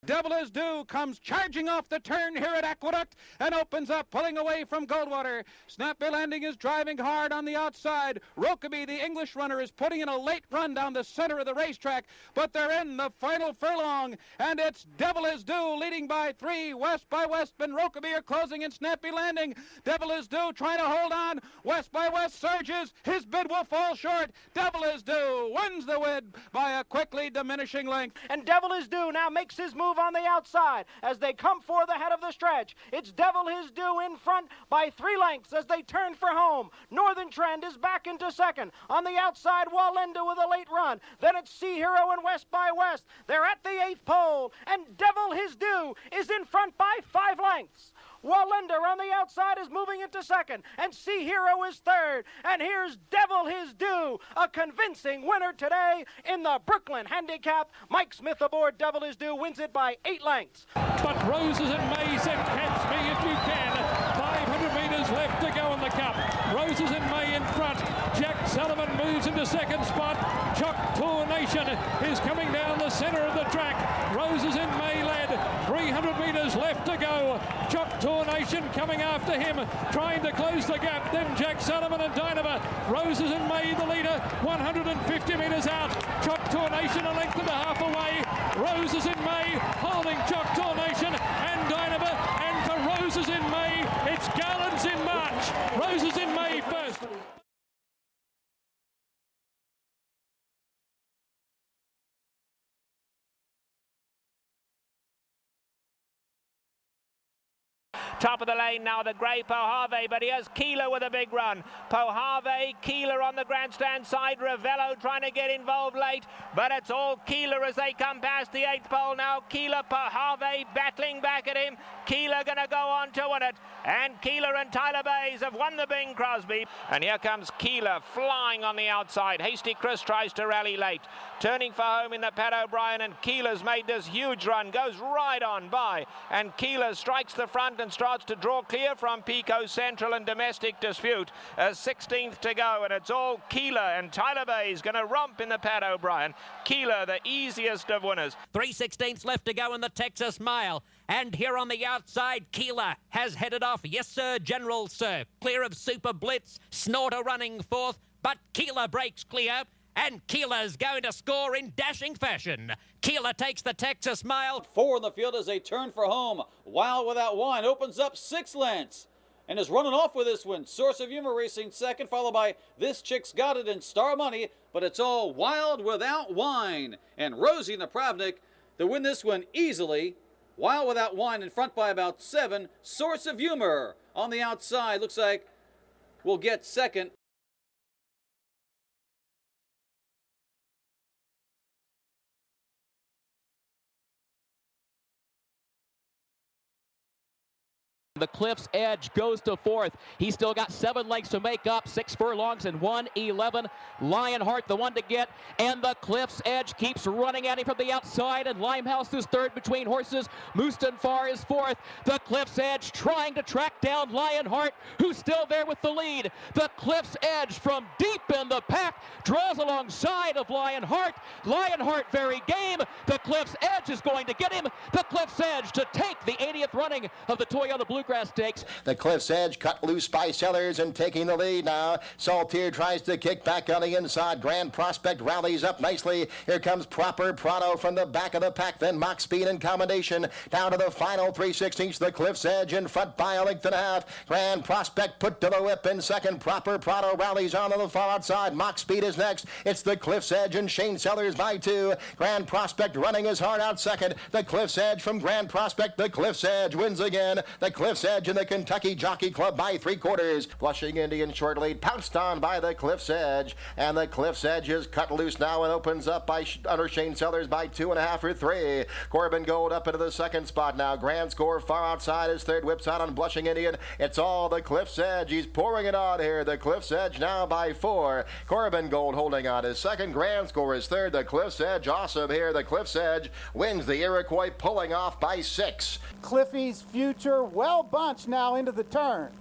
Devil is Due comes charging off the turn here at Aqueduct and opens up, pulling away from Goldwater. Snappy Landing is driving hard on the outside. Rokeby, the English runner, is putting in a late run down the center of the racetrack, but they're in the final furlong, and it's Devil is Due leading by 3. West by West and Rokeby are closing in Snappy Landing. Devil is Due trying to hold on. West by West surges. His bid will fall short. Devil is Due wins the win by a quickly diminishing length. And Devil is Due now makes his move on the outside as they come for the head of the stretch. It's Devil is Due in front by 3 lengths as they turn for home. Northern Trend is back into second. On the outside, Walenda with a late run. Then it's Sea Hero and West by West. They're at the 8th pole, and Devil is Due is in front by 5 lengths. Walender on the outside is moving into second, and Sea Hero is third. And here's Devil is Due, a convincing winner today in the Brooklyn Handicap. Mike Smith aboard Devil is Due wins it by 8 lengths. But Roses and May said, catch me if you can. 500 metres left to go in the Cup. Roses and May in front. Jack Sullivan moves into second spot. Choctaw Nation is coming down the centre of the track. Roses and May led. 300 metres left to go. Choctaw Nation coming after him, trying to close the gap. Then Jack Sullivan and Dynamo. Roses and May the leader, 150 metres out. Choctaw Nation a length and a half away. Roses in May holding Choctaw Nation and Dynamo. And for Roses in May, it's Gallants in March. Roses in May first. Top of the lane now, the grey Pohave, but here's Keeler with a big run. Pohave, Keeler on the grandstand side. Ravello trying to get involved late, but it's all Keeler as they come past the 8th pole now. Keeler, Pohave battling back at him. Keeler going to go on to win it. And Keeler and Tyler Bays have won the Bing Crosby. And here comes Keeler flying on the outside. Hasty Chris tries to rally late. Turning for home in the Pat O'Brien, and Keeler's made this huge run. Goes right on by. And Keeler strikes the front and starts to draw clear from Pico Central and Domestic Dispute. 16th to go, and it's all Keeler, and Tyler Bays going to romp in the Pat O'Brien. Keeler, the easiest of winners. 3/16 left to go in the Texas Mile. And here on the outside, Keeler has headed off. Yes, sir, General, sir. Clear of Super Blitz. Snorter running fourth, but Keeler breaks clear. And Keeler's going to score in dashing fashion. Keeler takes the Texas Mile. 4 in the field as they turn for home. Wild Without Wine opens up 6 lengths and is running off with this one. Source of Humor racing second, followed by This Chick's Got It and Star Money, but it's all Wild Without Wine. And Rosie Napravnik to win this one easily. Wild Without Wine in front by about 7. Source of Humor on the outside looks like we'll get second. The Cliff's Edge goes to fourth. He's still got 7 lengths to make up, 6 furlongs and 1:11. Lionheart, the one to get, and the Cliff's Edge keeps running at him from the outside, and Limehouse is third between horses. Mustanfar is fourth. The Cliff's Edge trying to track down Lionheart, who's still there with the lead. The Cliff's Edge from deep in the pack draws alongside of Lionheart. Lionheart very game. The Cliff's Edge is going to get him. The Cliff's Edge to take the 80th running of the Toyota Bluegrass Stakes. The Cliff's Edge cut loose by Sellers and taking the lead now. Saltier tries to kick back on the inside. Grand Prospect rallies up nicely. Here comes Proper Prado from the back of the pack. Then Mock Speed and Commendation down to the final 3/16. The Cliff's Edge in front by a length and a half. Grand Prospect put to the whip in second. Proper Prado rallies on to the far outside. Mock Speed is next. It's the Cliff's Edge and Shane Sellers by 2. Grand Prospect running his heart out second. The Cliff's Edge from Grand Prospect. The Cliff's Edge wins again. The Cliff's Edge in the Kentucky Jockey Club by 3/4. Blushing Indian short lead, pounced on by the Cliff's Edge, and the Cliff's Edge is cut loose now and opens up by under Shane Sellers by 2.5 or 3. Corbin Gold up into the second spot now. Grand Score far outside is third. Whips out on Blushing Indian. It's all the Cliff's Edge. He's pouring it on here. The Cliff's Edge now by 4. Corbin Gold holding on his second. Grand Score is third. The Cliff's Edge awesome here. The Cliff's Edge wins the Iroquois, pulling off by 6. Cliffy's Future well bunched now into the turn.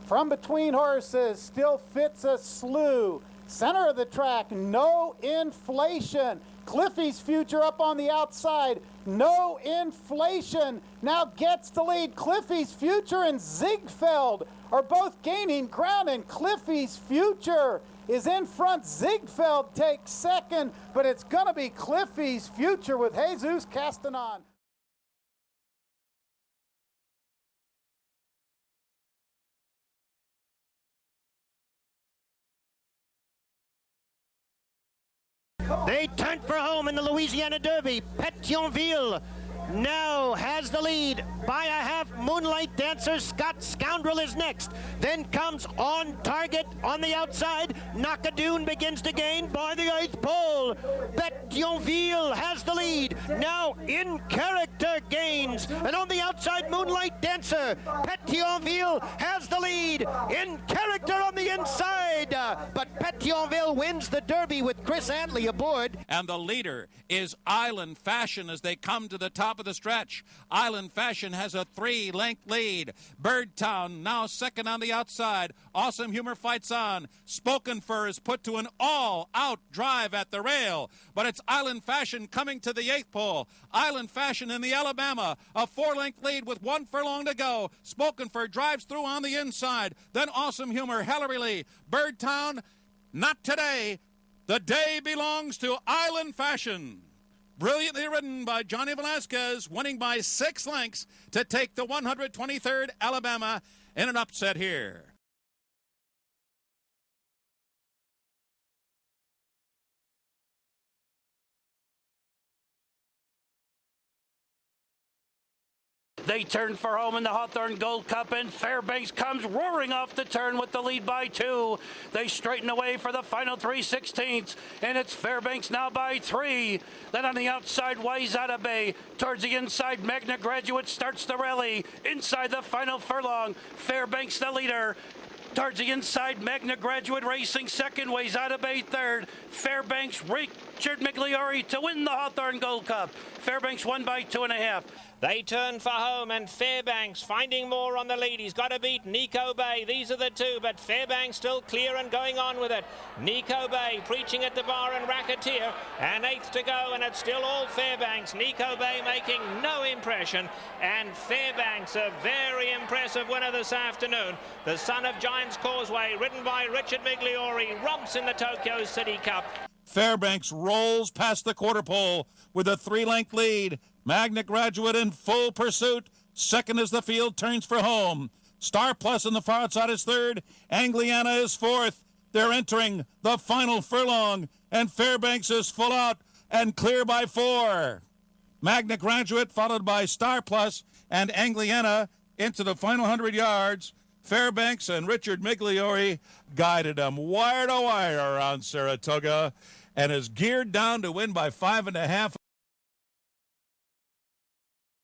From between horses, still fits a slew. Center of the track, No Inflation. Cliffy's Future up on the outside. No Inflation now gets the lead. Cliffy's Future and Ziegfeld are both gaining ground, and Cliffy's Future is in front. Ziegfeld takes second, but it's going to be Cliffy's Future with Jesus Castanon. They turn for home in the Louisiana Derby. Petionville now has the lead by a half. Moonlight Dancer, Scott Scoundrel is next. Then comes On Target on the outside. Knockadoon begins to gain by the 8th pole. Petionville has the lead. Now In Character gains. And on the outside, Moonlight Dancer. Petionville has the lead. In Character on the inside. But Petionville wins the Derby with Chris Antley aboard. And the leader is Island Fashion as they come to the top of the stretch. Island Fashion has a 3-length lead. Birdtown now second on the outside. Awesome Humor fights on. Spoken Fur is put to an all-out drive at the rail. But it's Island Fashion coming to the 8th pole. Island Fashion in the Alabama. A 4-length lead with 1 furlong to go. Spoken Fur drives through on the inside. Then Awesome Humor, Hillary Lee. Birdtown, not today. The day belongs to Island Fashion. Brilliantly ridden by Johnny Velasquez, winning by 6 lengths to take the 123rd Alabama in an upset here. They turn for home in the Hawthorne Gold Cup, and Fairbanks comes roaring off the turn with the lead by 2. They straighten away for the final 3/16, and it's Fairbanks now by 3. Then on the outside, Wayzata Bay. Towards the inside, Magna Graduate starts the rally. Inside the final furlong, Fairbanks the leader. Towards the inside, Magna Graduate racing second, Wayzata Bay third. Fairbanks, Richard Migliori to win the Hawthorne Gold Cup. Fairbanks won by 2.5. They turn for home, and Fairbanks finding more on the lead. He's got to beat Nico Bay. These are the two, but Fairbanks still clear and going on with it. Nico Bay preaching at the bar and Racketeer, and 8th to go, and it's still all Fairbanks. Nico Bay making no impression, and Fairbanks a very impressive winner this afternoon. The son of Giants Causeway, ridden by Richard Migliori, romps in the Tokyo City Cup. Fairbanks rolls past the quarter pole with a 3-length lead. Magna Graduate in full pursuit. Second as the field turns for home. Star Plus on the far outside is third. Angliana is fourth. They're entering the final furlong, and Fairbanks is full out and clear by 4. Magna Graduate followed by Star Plus and Angliana into the final 100 yards. Fairbanks and Richard Migliori guided them wire to wire around Saratoga and is geared down to win by 5.5.